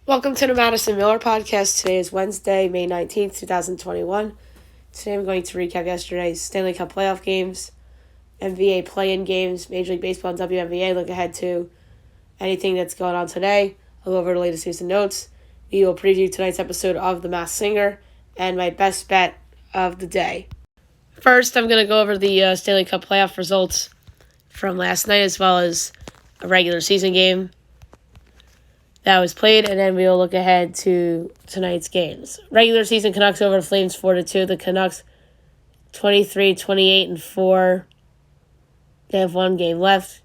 Welcome to the Madison Miller Podcast. Today is Wednesday, May 19th, 2021. Today I'm going to recap yesterday's Stanley Cup playoff games, NBA play-in games, Major League Baseball and WNBA. Look ahead to anything that's going on today. I'll go over the latest news and notes. We will preview tonight's episode of The Masked Singer and my best bet of the day. First, I'm going to go over the Stanley Cup playoff results from last night as well as a regular season game that was played, and then we'll look ahead to tonight's games. Regular season Canucks over the Flames 4-2. The Canucks 23-28-4. They have one game left.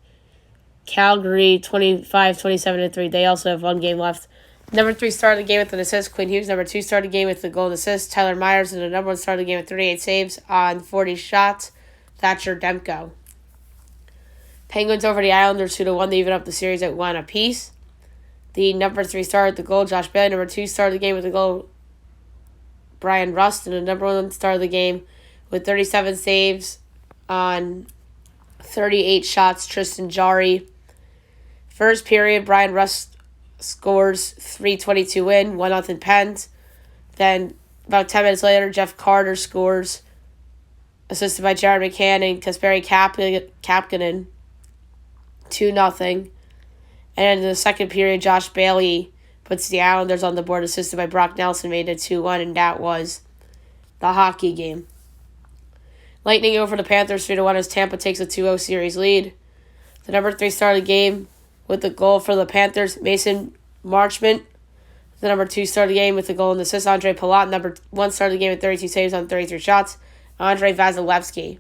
Calgary 25-27-3. They also have one game left. Number 3 started the game with an assist. Quinn Hughes. Number 2 started the game with the goal and assist. Tyler Myers. And the number 1 started the game with 38 saves on 40 shots. Thatcher Demko. Penguins over the Islanders 2-1. They even up the series at 1 apiece. The number 3 started the goal, Josh Bailey. Number 2 started the game with the goal, Brian Rust. And the number 1 started the game with 37 saves on 38 shots, Tristan Jarry. First period, Brian Rust scores 3:22 win, 1-0 Pens. Then about 10 minutes later, Jeff Carter scores, assisted by Jared McCann and Kasperi Kapanen, 2-0. And in the second period, Josh Bailey puts the Islanders on the board, assisted by Brock Nelson, made it 2-1, and that was the hockey game. Lightning over the Panthers 3-1 as Tampa takes a 2-0 series lead. The number 3 started the game with the goal for the Panthers, Mason Marchment. The number 2 started the game with the goal and assist, Andre Palat. Number 1 started the game with 32 saves on 33 shots, Andrei Vasilevsky.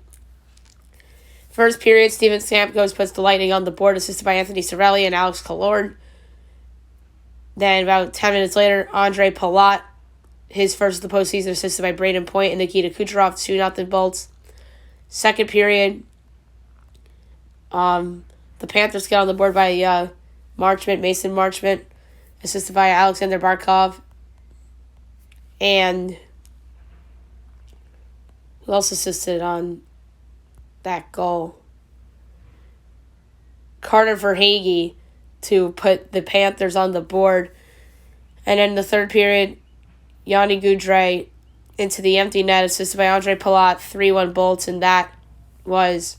First period, Steven Stamkos puts the Lightning on the board, assisted by Anthony Cirelli and Alex Killorn. Then about 10 minutes later, Andre Palat, his first of the postseason, assisted by Braden Point and Nikita Kucherov, 2-0 Bolts. Second period, the Panthers get on the board by Mason Marchment, assisted by Alexander Barkov. And who else assisted on that goal? Carter Verhaeghe to put the Panthers on the board. And in the third period, Yanni Goudreau into the empty net, assisted by Andre Palat, 3-1 Bolts, and that was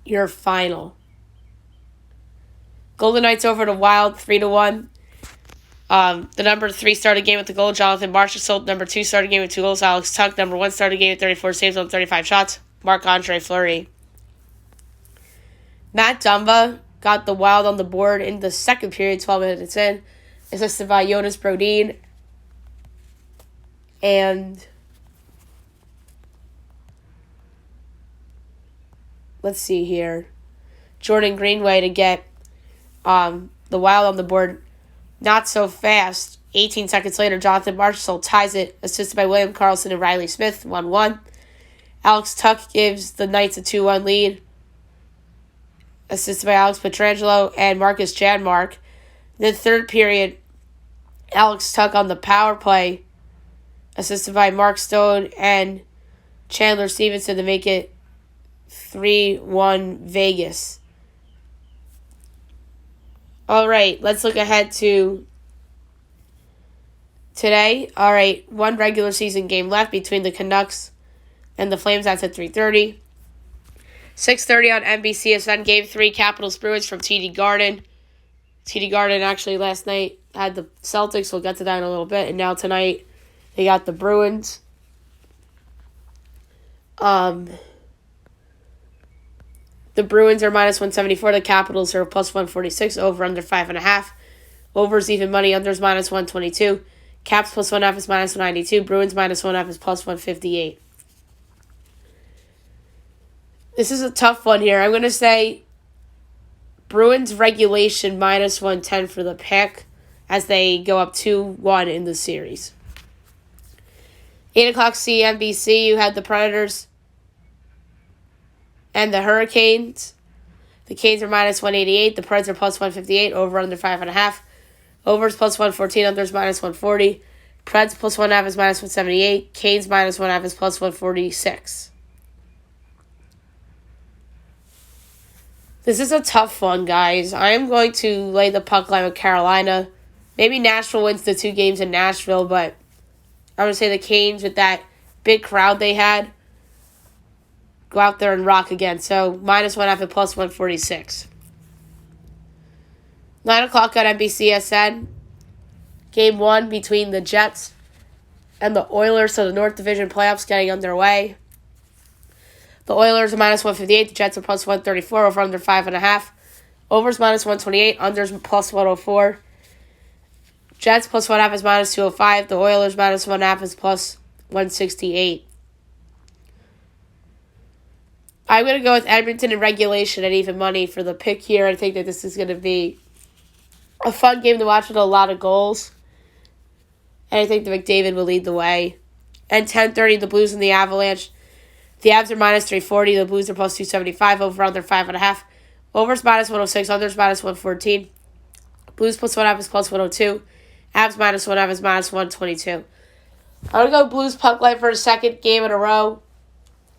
your final. Golden Knights over the Wild, 3-1. The number 3 started the game with the goal, Jonathan Marchessault. Number 2 started the game with 2 goals, Alex Tuch. Number 1 started the game with 34 saves on 35 shots, Marc-Andre Fleury. Matt Dumba got the Wild on the board in the second period, 12 minutes in, assisted by Jonas Brodin. And let's see here, Jordan Greenway to get the Wild on the board not so fast. 18 seconds later, Jonathan Marchessault ties it, assisted by William Karlsson and Riley Smith, 1-1. Alex Tuch gives the Knights a 2-1 lead, assisted by Alex Pietrangelo and Marcus Janmark. In the third period, Alex Tuch on the power play, assisted by Mark Stone and Chandler Stevenson to make it 3-1 Vegas. All right, let's look ahead to today. All right, one regular season game left between the Canucks and the Flames. That's at 3:30. 6:30 on NBCSN, Game 3, Capitals Bruins from TD Garden. TD Garden actually last night had the Celtics. We'll get to that in a little bit. And now tonight they got the Bruins. The Bruins are minus 174. The Capitals are plus 146. Over under 5.5. Overs even money. Unders minus 122. Caps plus 1.5 is minus 192. Bruins minus 1.5 is plus 158. This is a tough one here. I'm going to say Bruins regulation minus 110 for the pick as they go up 2-1 in the series. 8 o'clock CNBC, you had the Predators and the Hurricanes. The Canes are minus 188. The Preds are plus 158. Over under 5.5. Overs plus 114. Unders minus 140. Preds plus 1.5 is minus 178. Canes minus 1.5 is plus 146. This is a tough one, guys. I am going to lay the puck line with Carolina Maybe Nashville wins the 2 games in Nashville, but I'm going to say the Canes, with that big crowd they had, go out there and rock again. So -1.5 at +146. 9 o'clock on NBCSN. Game 1 between the Jets and the Oilers, so the North Division playoffs getting underway. The Oilers are -158, the Jets are +134, over under 5.5. Overs -128, unders +104. Jets +1.5 is -205. The Oilers -1.5 is +168. I'm going to go with Edmonton in regulation at even money for the pick here. I think that this is going to be a fun game to watch with a lot of goals. And I think the McDavid will lead the way. And 10:30, the Blues and the Avalanche. The Avs are -340. The Blues are +275. Over under 5.5. Overs -106. Unders -114. Blues +1.5 is +102. Avs -1.5 is -122. I'm going to go Blues puck line for a second game in a row.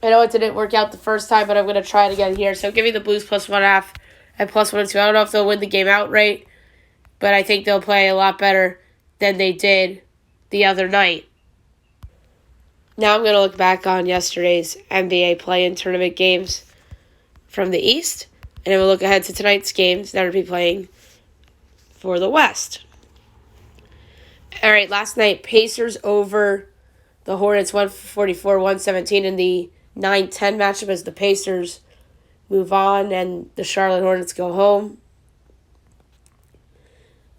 I know it didn't work out the first time, but I'm going to try it again here. So give me the Blues +1.5 and +102. I don't know if they'll win the game outright, but I think they'll play a lot better than they did the other night. Now I'm going to look back on yesterday's NBA play-in tournament games from the East, and then we'll look ahead to tonight's games that will be playing for the West. All right, last night, Pacers over the Hornets 144-117 in the 9-10 matchup as the Pacers move on and the Charlotte Hornets go home.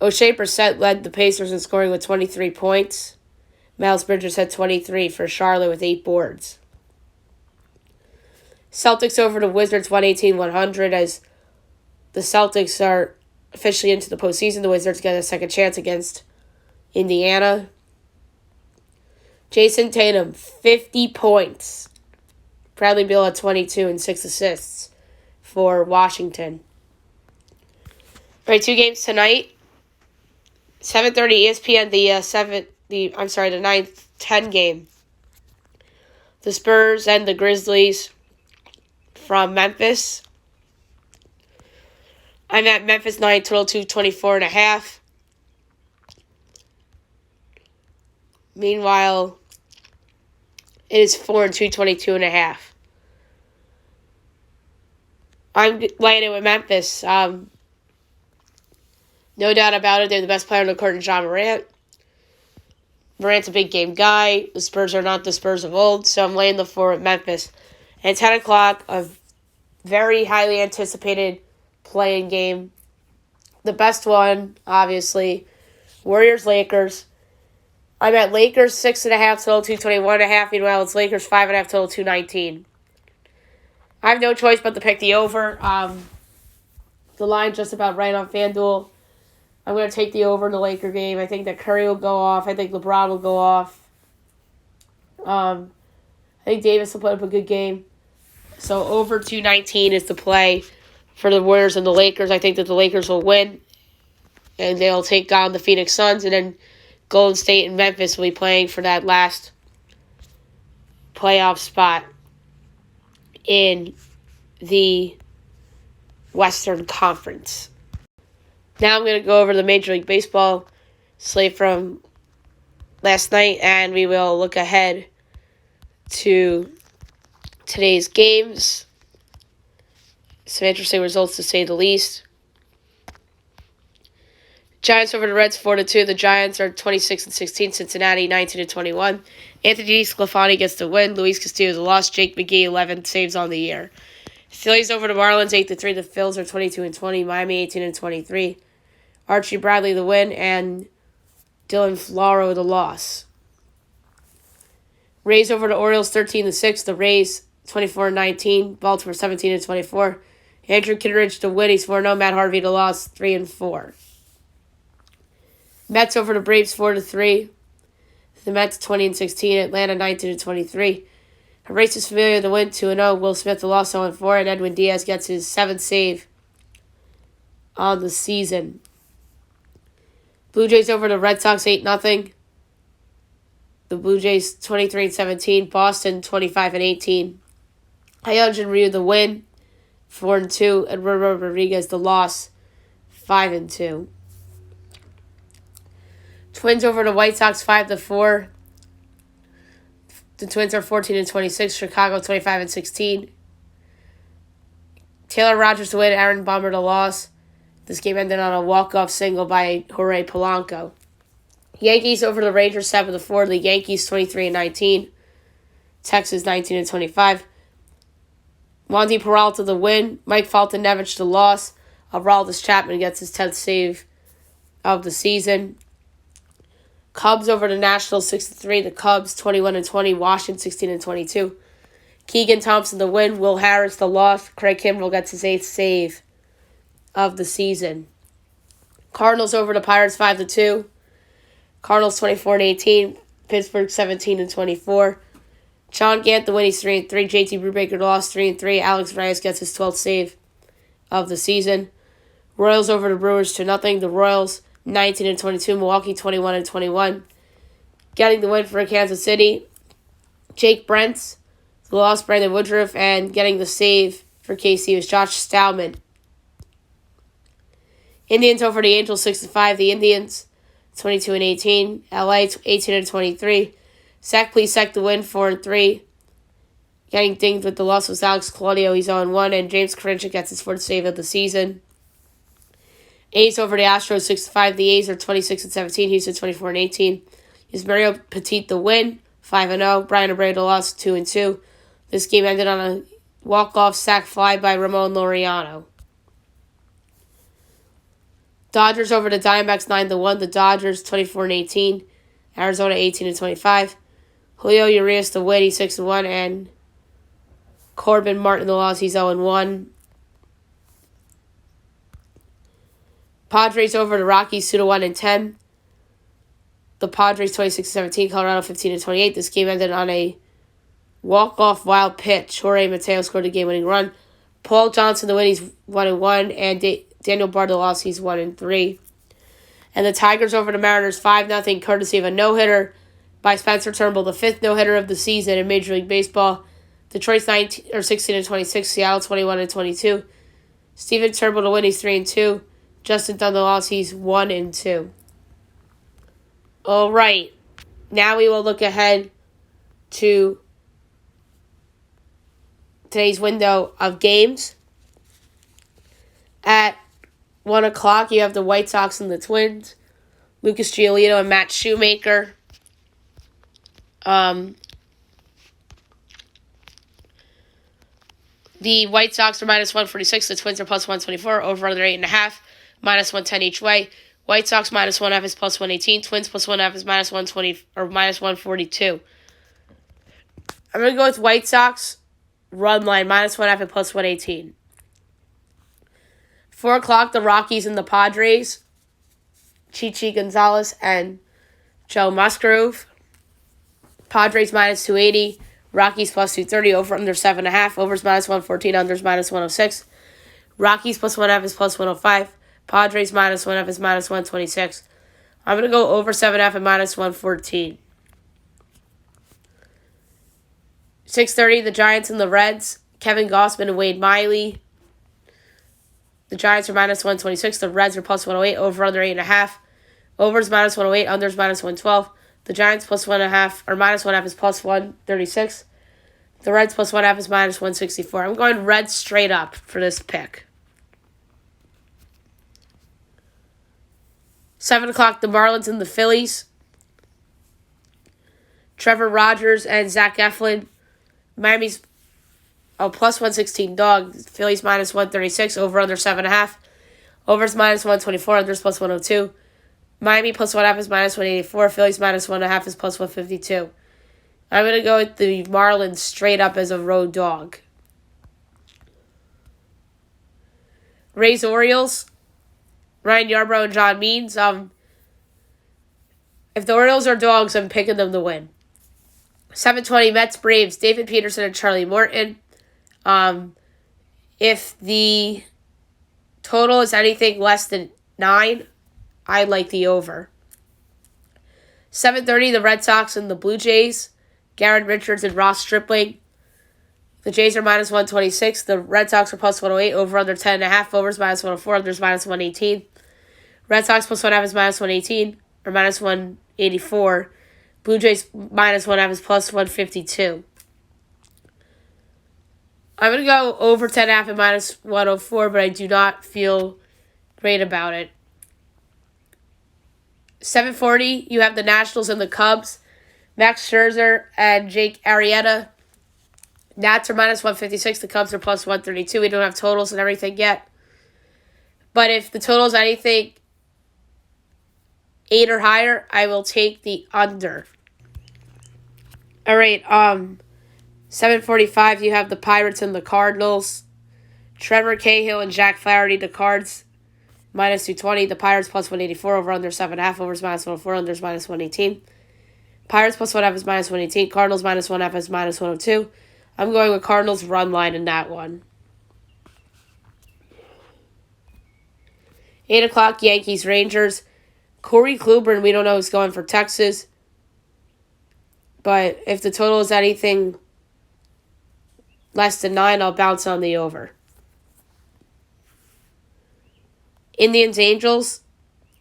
O'Shea Brissett led the Pacers in scoring with 23 points. Miles Bridges had 23 for Charlotte with 8 boards. Celtics over the Wizards 118-100 as the Celtics are officially into the postseason. The Wizards get a second chance against Indiana. Jason Tatum, 50 points. Bradley Beal had 22 and 6 assists for Washington. All right, 2 games tonight. 7:30 ESPN, the 9-10 game. The Spurs and the Grizzlies from Memphis. I'm at Memphis 9, total 224.5. Meanwhile, it is 4 and 222.5. I'm laying it with Memphis. No doubt about it, they're the best player on the court in Ja Morant. Morant's a big game guy. The Spurs are not the Spurs of old, so I'm laying the 4 at Memphis. And 10 o'clock, a very highly anticipated play-in game. The best one, obviously, Warriors-Lakers. I'm at Lakers 6.5, total 221.5. Meanwhile, it's Lakers 5.5, total 219. I have no choice but to pick the over. The line just about right on FanDuel. I'm going to take the over in the Laker game. I think that Curry will go off. I think LeBron will go off. I think Davis will put up a good game. So over 219 is the play for the Warriors and the Lakers. I think that the Lakers will win, and they'll take on the Phoenix Suns, and then Golden State and Memphis will be playing for that last playoff spot in the Western Conference. Now I'm going to go over the Major League Baseball slate from last night, and we will look ahead to today's games. Some interesting results, to say the least. Giants over the Reds 4-2. The Giants are 26-16. Cincinnati 19-21. Anthony DeSclafani gets the win. Luis Castillo's a loss. Jake McGee 11 saves on the year. Phillies over the Marlins 8-3. The Phils are 22-20. Miami 18-23. Archie Bradley the win, and Dylan Floro the loss. Rays over the Orioles 13-6. The Rays 24-19. Baltimore 17-24. Andrew Kinneridge the win. He's 4-0. Matt Harvey the loss 3-4. Mets over the Braves 4-3. The Mets 20-16. Atlanta 19-23. Horacious Familia the win 2-0. Will Smith the loss 0-4. And Edwin Diaz gets his 7th save on the season. Blue Jays over the Red Sox 8-0. The Blue Jays 23-17. Boston 25-18. Hyunjin Ryu the win 4-2. Eduardo Rodriguez the loss 5-2. Twins over the White Sox 5-4. The Twins are 14-26. Chicago 25-16. Taylor Rogers to win. Aaron Bummer to loss. This game ended on a walk-off single by Jorge Polanco. Yankees over the Rangers 7-4. The Yankees 23-19. Texas 19-25. Wandy Peralta the win. Mike Foltynewicz the loss. Aroldis Chapman gets his 10th save of the season. Cubs over the Nationals 6-3. The Cubs 21-20. Washington 16-22. Keegan Thompson the win. Will Harris the loss. Craig Kimbrell gets his 8th save of the season. Cardinals over the Pirates 5-2. Cardinals 24-18. Pittsburgh 17-24. John Gant the win. He's 3-3. JT Brubaker the loss 3-3. Alex Reyes gets his 12th save of the season. Royals over the Brewers 2-0. The Royals 19-22. Milwaukee 21-21. Getting the win for Kansas City. Jake Brentz the loss. Brandon Woodruff, and getting the save for KC was Josh Stallman. Indians over the Angels 6-5. The Indians 22-18. LA 18-23. Zach Plesac the win 4-3. Getting dinged with the loss was Alex Claudio. He's 0-1, and James Karinchak gets his 4th save of the season. A's over the Astros 6-5. The A's are 26-17. Houston 24-18. Is Mario Petit the win 5-0. Brian Abreu the loss 2-2. This game ended on a walk-off sac fly by Ramon Laureano. Dodgers over the Diamondbacks 9-1. The Dodgers 24-18. Arizona 18-25. Julio Urias the win. He's 6-1, and Corbin Martin the loss. He's 0-1. Padres over the Rockies 2-1-10. The Padres 26-17. Colorado 15-28. This game ended on a walk-off wild pitch. Jorge Mateo scored the game-winning run. Paul Johnson the win. He's 1-1, and Daniel Bard the loss. He's 1-3. And the Tigers over the Mariners 5-0, courtesy of a no-hitter by Spencer Turnbull, the 5th no-hitter of the season in Major League Baseball. Detroit's 16-26. Seattle 21-22. Steven Turnbull to win. He's 3-2. Justin Dunn the loss. He's 1-2. All right. Now we will look ahead to today's window of games. At 1 o'clock, you have the White Sox and the Twins. Lucas Giolito and Matt Shoemaker. The White Sox are -146. The Twins are +124. Over under 8.5. -110 each way. White Sox -1.5 is +118. Twins +1.5 is -120 or -142. I'm gonna go with White Sox run line -1.5 and +118. 4 o'clock, the Rockies and the Padres. Chichi Gonzalez and Joe Musgrove. Padres -280. Rockies +230. Over under 7.5. Overs -114. Unders -106. Rockies +1.5 is +105. Padres -1.5 is -126. I'm going to go over 7.5 and -114. 6:30, the Giants and the Reds. Kevin Gausman and Wade Miley. The Giants are -126. The Reds are +108. Over under 8.5. Overs -108. Unders -112. The Giants +1.5 or -1.5 is +136. The Reds +1.5 is -164. I'm going Reds straight up for this pick. 7 o'clock, the Marlins and the Phillies. Trevor Rogers and Zach Eflin. Miami's +116 dog. Phillies -136. Over under 7.5. Overs -124. Unders +102. Miami +1.5 is -184. Phillies -1.5 is +152. I'm going to go with the Marlins straight up as a road dog. Rays Orioles. Ryan Yarbrough and John Means. If the Orioles are dogs, I'm picking them to win. 7:20 Mets Braves. David Peterson and Charlie Morton. If the total is anything less than 9, I like the over. 7:30 the Red Sox and the Blue Jays. Garrett Richards and Ross Stripling. The Jays are -126. The Red Sox are +108. Over under 10.5. Overs -104. Unders -118. Red Sox +1.5 is -118. or minus 184. Blue Jays minus 1.5 is plus 152. I'm going to go over 10.5 and minus 104, but I do not feel great about it. 7:40, you have the Nationals and the Cubs. Max Scherzer and Jake Arrieta. Nats are minus 156. The Cubs are plus 132. We don't have totals and everything yet. But if the total is anything 8 or higher, I will take the under. All right, 7:45, you have the Pirates and the Cardinals. Trevor Cahill and Jack Flaherty, the Cards, minus 220. The Pirates plus 184, over under 7.5, overs minus 104, unders minus 118. Pirates plus 1.5 is minus 118. Cardinals minus 1.5 is minus 102. I'm going with Cardinals run line in that one. 8 o'clock, Yankees, Rangers. Corey Kluber, we don't know who's going for Texas. But if the total is anything less than 9, I'll bounce on the over. Indians, Angels.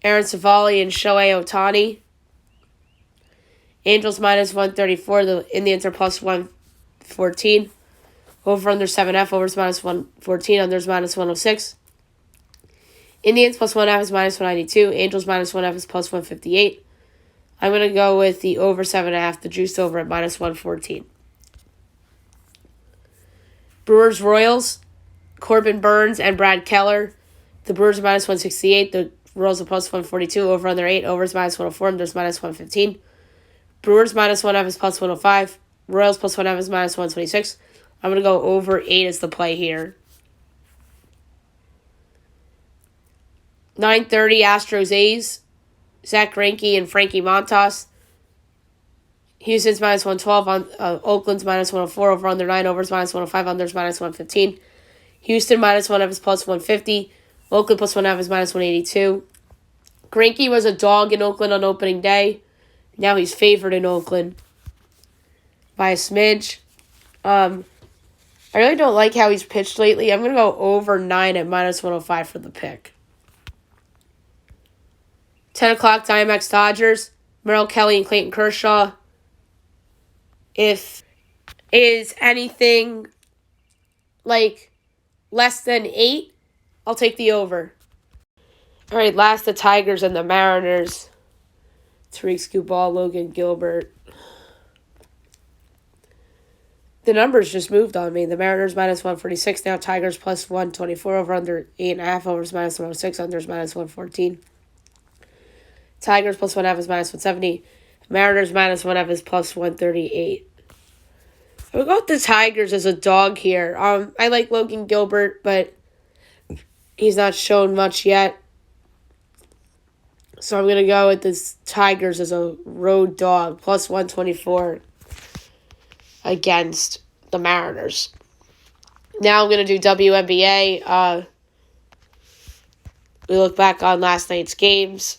Aaron Savali and Shohei Ohtani. Angels minus 134. The Indians are plus 114. Over under 7.5. Overs minus 114. Unders minus 106. Indians plus 1.5 is minus 192. Angels minus 1.5 is plus 158. I'm going to go with the over 7.5. The juice over at minus 114. Brewers, Royals. Corbin Burns and Brad Keller. The Brewers are minus 168. The Royals are plus 142. Over under 8. Overs minus 104. Unders minus 115. Brewers minus 1.5 is plus 105. Royals plus 1.5 is minus 126. I'm going to go over 8 as the play here. 9:30, Astros, A's. Zach Greinke and Frankie Montas. Houston's minus 112. Oakland's minus 104. Over under 9. Overs minus 105. Unders minus 115. Houston minus 1.5 is plus 150. Oakland plus 1.5 is minus 182. Greinke was a dog in Oakland on opening day. Now he's favored in Oakland by a smidge. I really don't like how he's pitched lately. I'm going to go over 9 at minus 105 for the pick. 10 o'clock, Diamondbacks, Dodgers. Merrill Kelly and Clayton Kershaw. If is anything like less than 8, I'll take the over. All right, last the Tigers and the Mariners. Tariq Skubal, Logan Gilbert. The numbers just moved on me. The Mariners minus 146 now. Tigers plus 124. Over under 8.5. Overs minus 106. Unders minus 114. Tigers plus 1.5 is minus 170. Mariners minus 1.5 is plus 138. We'll go with the Tigers as a dog here. I like Logan Gilbert, but he's not shown much yet. So I'm going to go with the Tigers as a road dog, plus 124 against the Mariners. Now I'm going to do WNBA. We look back on last night's games.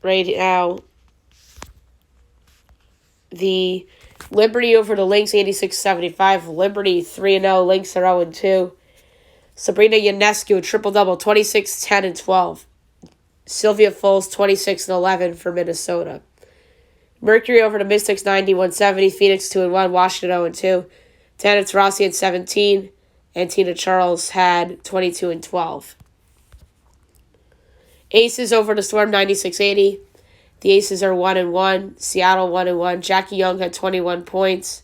Right now, the Liberty over the Lynx, 86-75. Liberty 3-0. Lynx are 0-2. Sabrina Ionescu, triple-double, 26, 10, and 12. Sylvia Foles, 26 and 11 for Minnesota. Mercury over the Mystics, 91-70. Phoenix 2-1. Washington 0-2. Tana Taurasi at 17. And Tina Charles had 22 and 12. Aces over the Storm, 96-80. The Aces are 1-1. Seattle 1-1. Jackie Young had 21 points.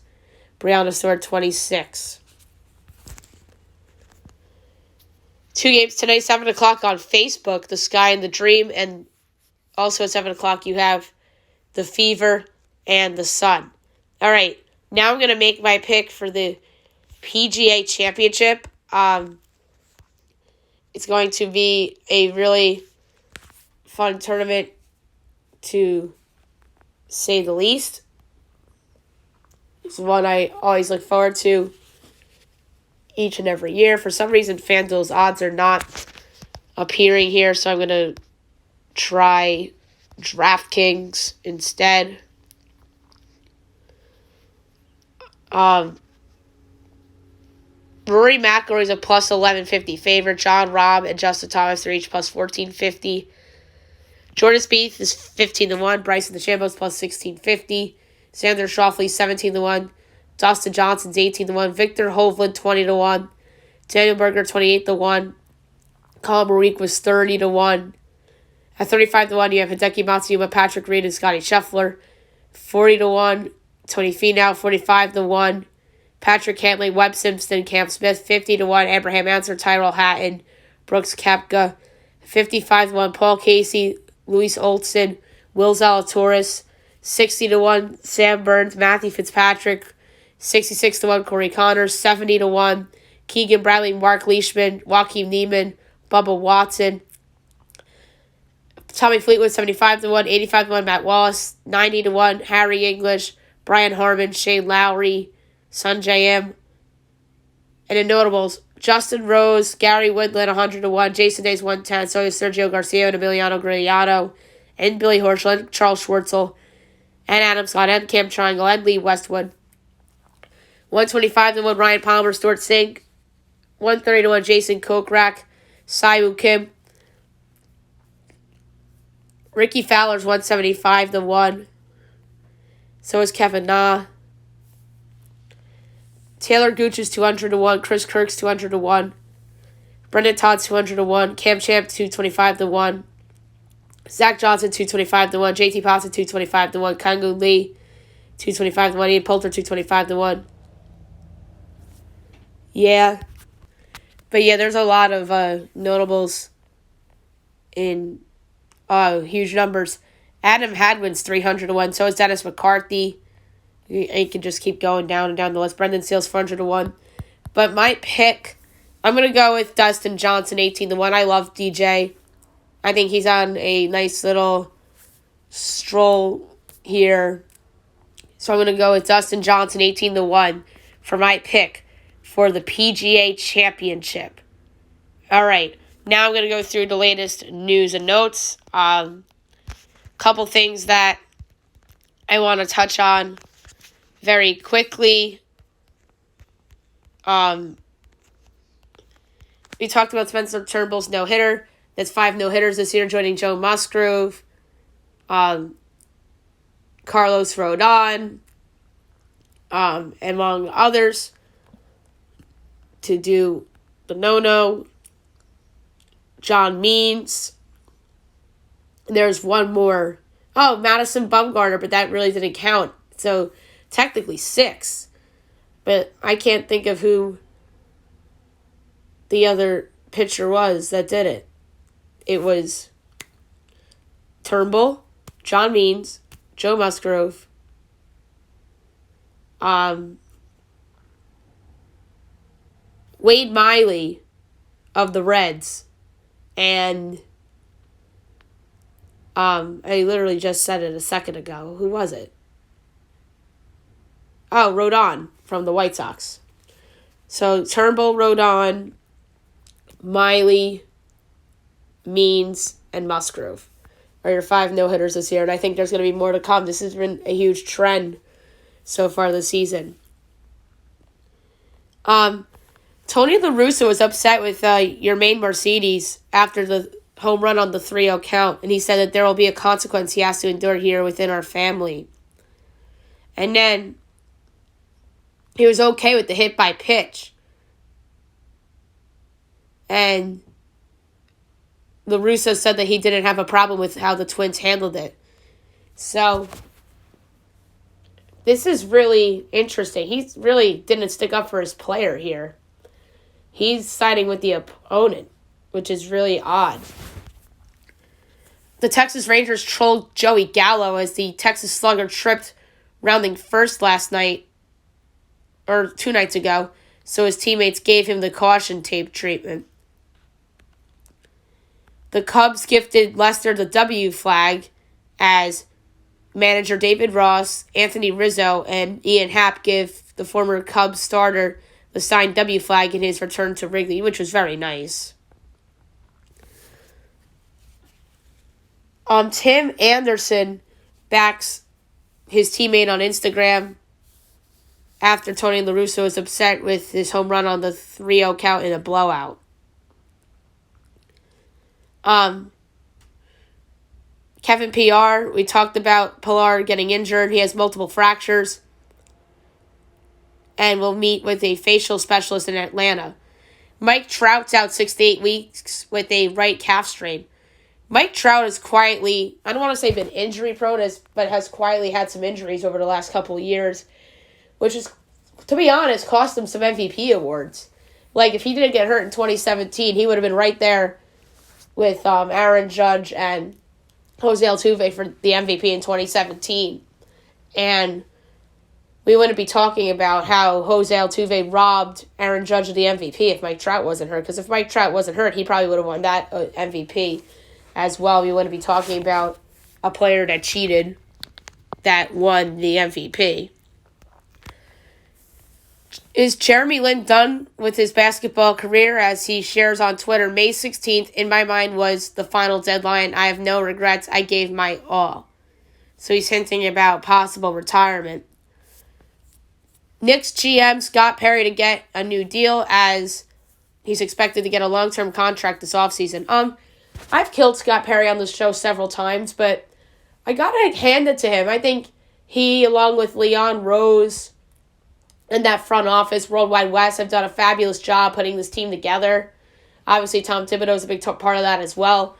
Brianna Stewart 26. 2 games tonight, 7 o'clock on Facebook, The Sky and the Dream, and also at 7 o'clock you have The Fever and The Sun. All right, now I'm going to make my pick for the PGA Championship. It's going to be a really fun tournament, to say the least. It's one I always look forward to each and every year. For some reason, FanDuel's odds are not appearing here, so I'm going to try DraftKings instead. Rory McIlroy is a plus 1150 favorite. John Rahm and Justin Thomas are each plus 1450. Jordan Spieth is 15-1. Bryson DeChambeau's plus 1650. Xander Schauffele 17-1. Dustin Johnson's 18-1. Victor Hovland 20-1. Daniel Berger 28-1. Colin Marik was 30-1. At 35-1, you have Hideki Matsuyama, Patrick Reed, and Scotty Scheffler. 40-1, Tony Finau, 45-1. Patrick Cantlay, Webb Simpson, Cam Smith, 50-1. Abraham Ancer, Tyrell Hatton, Brooks Koepka, 55-1. Paul Casey, Luis Olson, Will Zalatoris, 60-1. Sam Burns, Matthew Fitzpatrick, 66-1. Corey Connors, 70-1. Keegan Bradley, Mark Leishman, Joaquin Neiman, Bubba Watson. Tommy Fleetwood, 75-1, 85-1, Matt Wallace, 90-1, Harry English, Brian Harman, Shane Lowry, Sungjae Im. And in notables, Justin Rose, Gary Woodland, 100-1, Jason Day's 110, so is Sergio Garcia and Emiliano Grilliato, and Billy Horschel, and Charles Schwartzel, and Adam Scott, and Cam Triangle, and Lee Westwood. 125-1, Ryan Palmer, Stuart Singh, 130-1, Jason Kokrak, Siwoo Kim. Ricky Fowler's 175-1. So is Kevin Na. Taylor Gooch is 200-1. Chris Kirk's 200-1. Brendan Todd's 200-1. Cam Champ 225-1. Zach Johnson 225-1. JT Potson 225-1. Kangu Lee 225-1. Ian Poulter 225-1. Yeah. But yeah, there's a lot of notables in huge numbers. Adam Hadwin's 300-1. So is Dennis McCarthy. You can just keep going down and down the list. Brendan Seals 400-1. But my pick, I'm going to go with Dustin Johnson 18-1. I love DJ. I think he's on a nice little stroll here. So I'm going to go with Dustin Johnson 18-1 for my pick for the PGA Championship. All right. Now I'm going to go through the latest news and notes. Couple things that I want to touch on very quickly. We talked about Spencer Turnbull's no-hitter. That's 5 no-hitters this year, joining Joe Musgrove, Carlos Rodon, among others, to do the no-no. John Means. There's one more. Oh, Madison Bumgarner, but that really didn't count. So, technically 6. But I can't think of who the other pitcher was that did it. It was Turnbull, John Means, Joe Musgrove, Wade Miley of the Reds, and I literally just said it a second ago. Who was it? Oh, Rodon from the White Sox. So Turnbull, Rodon, Miley, Means, and Musgrove are your 5 no-hitters this year, and I think there's going to be more to come. This has been a huge trend so far this season. Tony La Russa was upset with Yermain Mercedes after the home run on the 3-0 count, and he said that there will be a consequence he has to endure here within our family. And then he was okay with the hit by pitch. And La Russa said that he didn't have a problem with how the Twins handled it. So this is really interesting. He really didn't stick up for his player here. He's siding with the opponent, which is really odd. The Texas Rangers trolled Joey Gallo as the Texas Slugger tripped rounding first last night, or 2 nights ago, so his teammates gave him the caution tape treatment. The Cubs gifted Lester the W flag as manager David Ross, Anthony Rizzo, and Ian Happ give the former Cubs starter the signed W flag in his return to Wrigley, which was very nice. Tim Anderson backs his teammate on Instagram after Tony La Russa was upset with his home run on the 3-0 count in a blowout. Kevin PR, we talked about Pilar getting injured. He has multiple fractures. And will meet with a facial specialist in Atlanta. Mike Trout's out 6 to 8 weeks with a right calf strain. Mike Trout has quietly, I don't want to say been injury prone, but has quietly had some injuries over the last couple of years, which is, to be honest, cost him some MVP awards. Like, if he didn't get hurt in 2017, he would have been right there with Aaron Judge and Jose Altuve for the MVP in 2017. And we wouldn't be talking about how Jose Altuve robbed Aaron Judge of the MVP if Mike Trout wasn't hurt. Because if Mike Trout wasn't hurt, he probably would have won that MVP as well. We wouldn't be talking about a player that cheated that won the MVP. Is Jeremy Lin done with his basketball career? As he shares on Twitter, May 16th, in my mind, was the final deadline. I have no regrets. I gave my all. So he's hinting about possible retirement. Knicks GM Scott Perry to get a new deal as he's expected to get a long-term contract this offseason. I've killed Scott Perry on this show several times, but I gotta hand it to him. I think he, along with Leon Rose and that front office, Worldwide West, have done a fabulous job putting this team together. Obviously, Tom Thibodeau is a big part of that as well.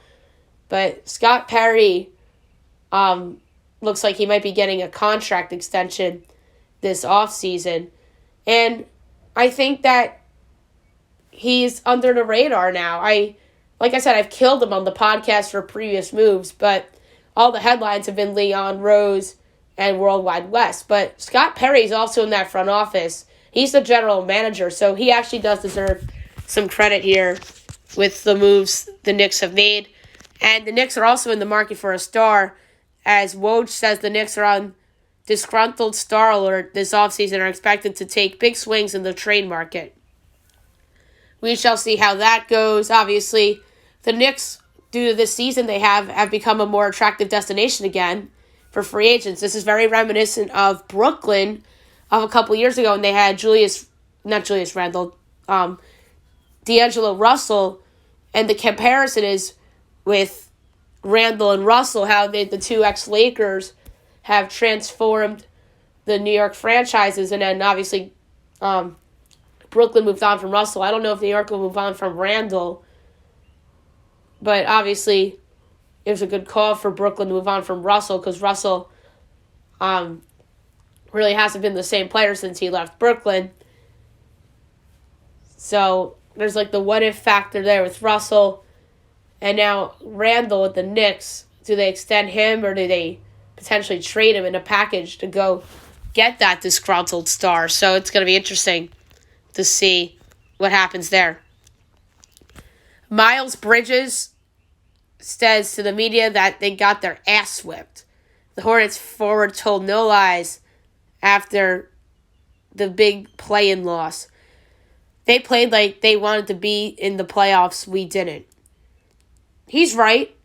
But Scott Perry looks like he might be getting a contract extension this offseason. And I think that he's under the radar now. Like I said, I've killed him on the podcast for previous moves, but all the headlines have been Leon Rose and Worldwide West. But Scott Perry's also in that front office. He's the general manager, so he actually does deserve some credit here with the moves the Knicks have made. And the Knicks are also in the market for a star, as Woj says the Knicks are on disgruntled star alert this offseason and are expected to take big swings in the trade market. We shall see how that goes. Obviously, the Knicks, due to this season they have become a more attractive destination again for free agents. This is very reminiscent of Brooklyn of a couple years ago when they had D'Angelo Russell, and the comparison is with Randall and Russell, how the two ex-Lakers have transformed the New York franchises, and then obviously Brooklyn moved on from Russell. I don't know if New York will move on from Randall, but obviously it was a good call for Brooklyn to move on from Russell, because Russell really hasn't been the same player since he left Brooklyn. So there's like the what-if factor there with Russell, and now Randall with the Knicks. Do they extend him, or do they potentially trade him in a package to go get that disgruntled star? So it's going to be interesting to see what happens there. Miles Bridges says to the media that they got their ass whipped. The Hornets forward told no lies after the big play-in loss. They played like they wanted to be in the playoffs. We didn't. He's right.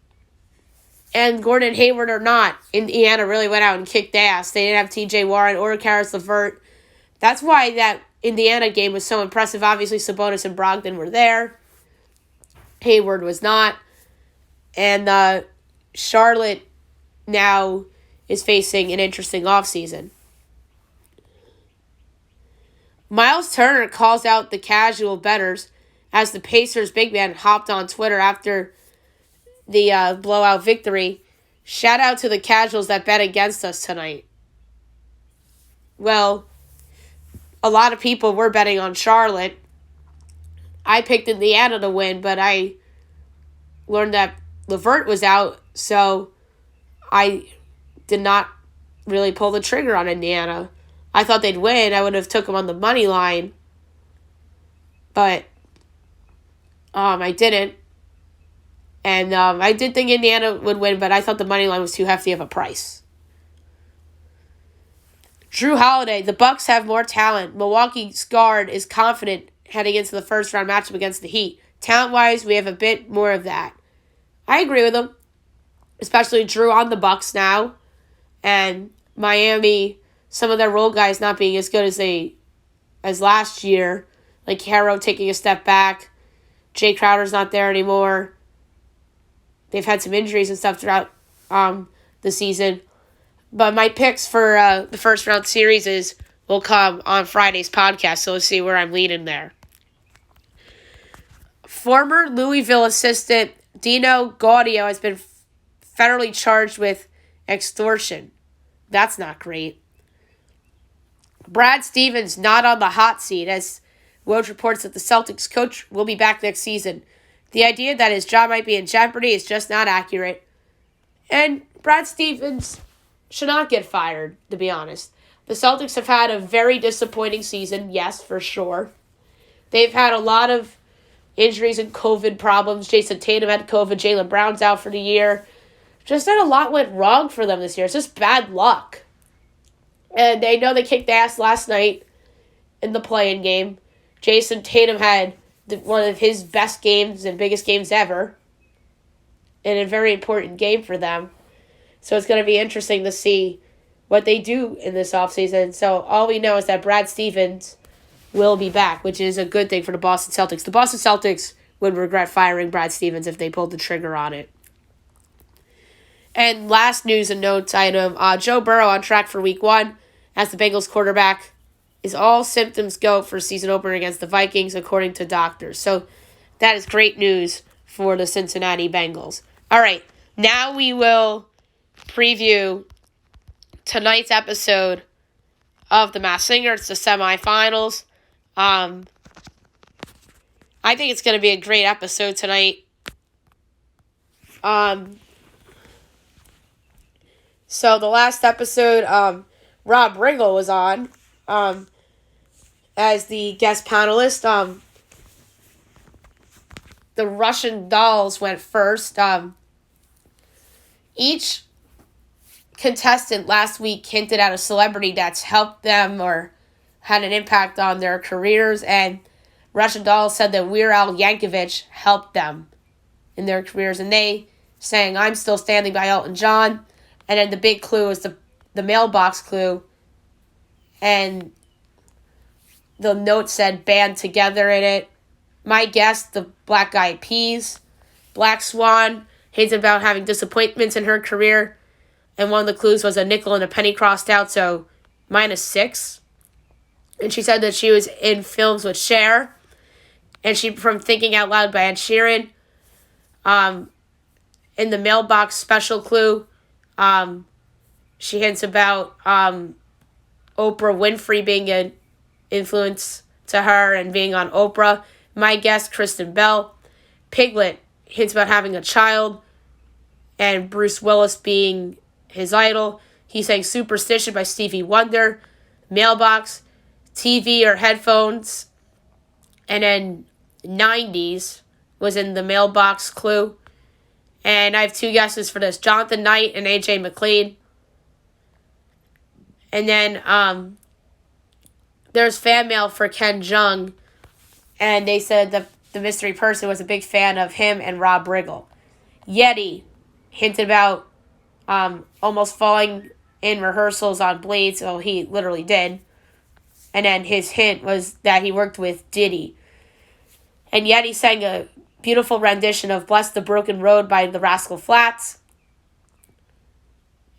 And Gordon Hayward or not, Indiana really went out and kicked ass. They didn't have T.J. Warren or Karis LeVert. That's why that Indiana game was so impressive. Obviously, Sabonis and Brogdon were there. Hayward was not. And Charlotte now is facing an interesting offseason. Miles Turner calls out the casual bettors as the Pacers big man hopped on Twitter after the blowout victory. Shout out to the casuals that bet against us tonight. Well, a lot of people were betting on Charlotte. I picked Indiana to win, but I learned that LeVert was out, so I did not really pull the trigger on Indiana. I thought they'd win. I would have took them on the money line, but I didn't. And I did think Indiana would win, but I thought the money line was too hefty of a price. Drew Holiday, the Bucks have more talent. Milwaukee's guard is confident heading into the first round matchup against the Heat. Talent-wise, we have a bit more of that. I agree with him, especially Drew on the Bucks now, and Miami, some of their role guys not being as good as last year, like Harrow taking a step back. Jay Crowder's not there anymore. They've had some injuries and stuff throughout the season. But my picks for the first round series will come on Friday's podcast, so let's see where I'm leading there. Former Louisville assistant Dino Gaudio has been federally charged with extortion. That's not great. Brad Stevens not on the hot seat, as Woj reports that the Celtics coach will be back next season. The idea that his job might be in jeopardy is just not accurate. And Brad Stevens should not get fired, to be honest. The Celtics have had a very disappointing season, yes, for sure. They've had a lot of injuries and COVID problems. Jason Tatum had COVID. Jaylen Brown's out for the year. Just that a lot went wrong for them this year. It's just bad luck. And they know they kicked ass last night in the play-in game. Jason Tatum had one of his best games and biggest games ever. And a very important game for them. So it's going to be interesting to see what they do in this offseason. So all we know is that Brad Stevens will be back, which is a good thing for the Boston Celtics. The Boston Celtics would regret firing Brad Stevens if they pulled the trigger on it. And last news and notes item, Joe Burrow on track for week 1 as the Bengals quarterback. Is all symptoms go for season opener against the Vikings, according to doctors. So that is great news for the Cincinnati Bengals. All right, now we will preview tonight's episode of The Masked Singer. It's the semifinals. I think it's going to be a great episode tonight. So the last episode, Rob Riggle was on as the guest panelist. The Russian dolls went first. Each contestant last week hinted at a celebrity that's helped them or had an impact on their careers, and Russian dolls said that Weird Al Yankovic helped them in their careers, and they sang "I'm Still Standing" by Elton John. And then the big clue is the mailbox clue. And the note said "band together" in it. My guess, the Black Eyed Peas. Black Swan hinted about having disappointments in her career. And one of the clues was a nickel and a penny crossed out, so -6. And she said that she was in films with Cher. And she from Thinking Out Loud by Ed Sheeran. In the mailbox special clue, she hints about Oprah Winfrey being an influence to her and being on Oprah. My guess, Kristen Bell. Piglet hints about having a child and Bruce Willis being his idol. He sang "Superstition" by Stevie Wonder. Mailbox, TV or headphones. And then 90s was in the mailbox clue. And I have 2 guesses for this. Jonathan Knight and AJ McLean. And then there's fan mail for Ken Jeong. And they said that the mystery person was a big fan of him and Rob Riggle. Yeti hinted about almost falling in rehearsals on Blades. Well, he literally did. And then his hint was that he worked with Diddy. And Yeti sang a beautiful rendition of "Bless the Broken Road" by the Rascal Flatts.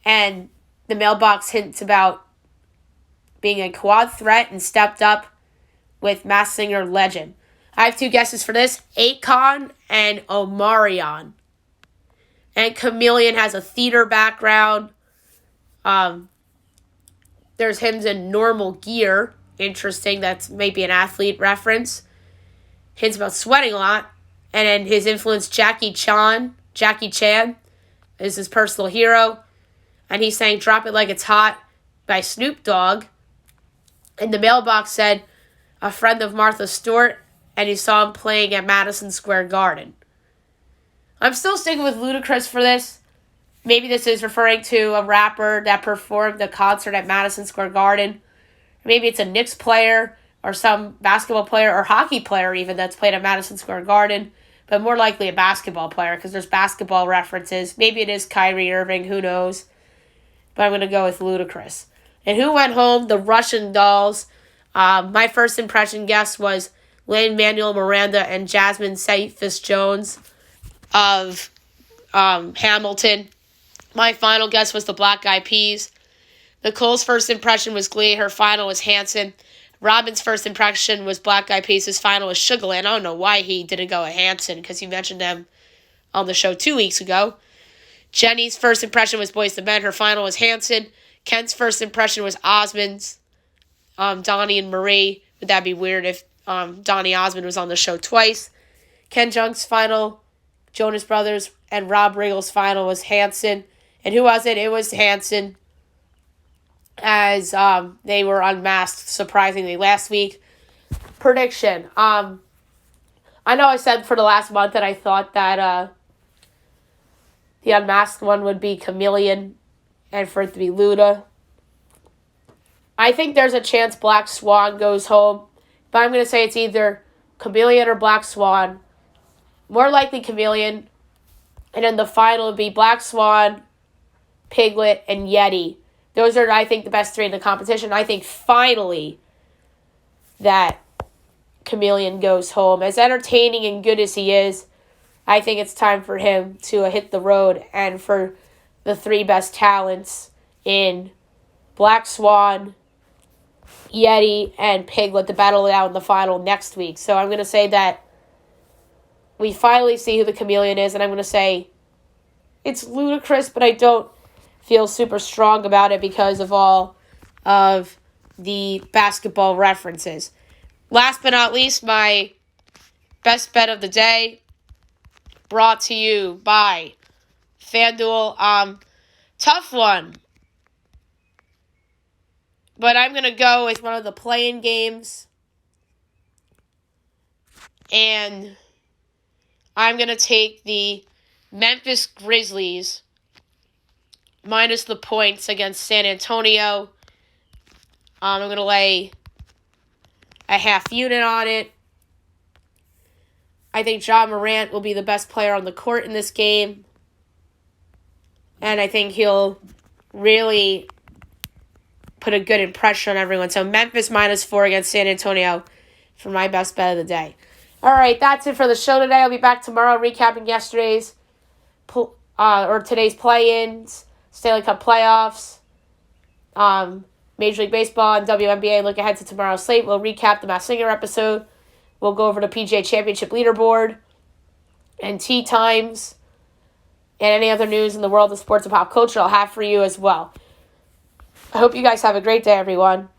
And the mailbox hints about being a quad threat and stepped up with Masked Singer legend. I have 2 guesses for this. Akon and Omarion. And Chameleon has a theater background. There's him in normal gear. Interesting, that's maybe an athlete reference. Hints about sweating a lot. And then his influence, Jackie Chan is his personal hero. And he sang "Drop It Like It's Hot" by Snoop Dogg. And the mailbox said a friend of Martha Stewart, and he saw him playing at Madison Square Garden. I'm still sticking with Ludacris for this. Maybe this is referring to a rapper that performed a concert at Madison Square Garden. Maybe it's a Knicks player or some basketball player or hockey player even that's played at Madison Square Garden. But more likely a basketball player because there's basketball references. Maybe it is Kyrie Irving, who knows. But I'm going to go with Ludacris. And who went home? The Russian dolls. My first impression guess was Lin-Manuel Miranda and Jasmine Cephas Jones of Hamilton. My final guess was the Black Eyed Peas. Nicole's first impression was Glee. Her final was Hanson. Robin's first impression was Black Eyed Peas. His final was Sugarland. I don't know why he didn't go with Hanson because he mentioned them on the show 2 weeks ago. Jenny's first impression was Boyz II Men. Her final was Hanson. Ken's first impression was Osmond's. Donnie and Marie. Would that be weird if Donnie Osmond was on the show twice? Ken Jeong's final, Jonas Brothers, and Rob Riggle's final was Hanson. And who was it? It was Hanson, as they were unmasked, surprisingly, last week. Prediction. I know I said for the last month that I thought that the unmasked one would be Chameleon and for it to be Luda. I think there's a chance Black Swan goes home, but I'm going to say it's either Chameleon or Black Swan. More likely Chameleon. And then the final would be Black Swan, Piglet, and Yeti. Those are, I think, the best three in the competition. I think finally that Chameleon goes home. As entertaining and good as he is, I think it's time for him to hit the road and for the three best talents in Black Swan, Yeti, and Piglet to battle it out in the final next week. So I'm going to say that we finally see who the Chameleon is, and I'm going to say it's ludicrous, but I don't feel super strong about it because of all of the basketball references. Last but not least, my best bet of the day, brought to you by FanDuel. Tough one, but I'm going to go with one of the play-in games, and I'm going to take the Memphis Grizzlies minus the points against San Antonio. I'm going to lay a half unit on it. I think Ja Morant will be the best player on the court in this game. And I think he'll really put a good impression on everyone. So Memphis -4 against San Antonio for my best bet of the day. All right, that's it for the show today. I'll be back tomorrow recapping yesterday's or today's play-ins, Stanley Cup playoffs, Major League Baseball, and WNBA. Look ahead to tomorrow's slate. We'll recap the Masked Singer episode. We'll go over the PGA Championship leaderboard and tee times and any other news in the world of sports and pop culture I'll have for you as well. I hope you guys have a great day, everyone.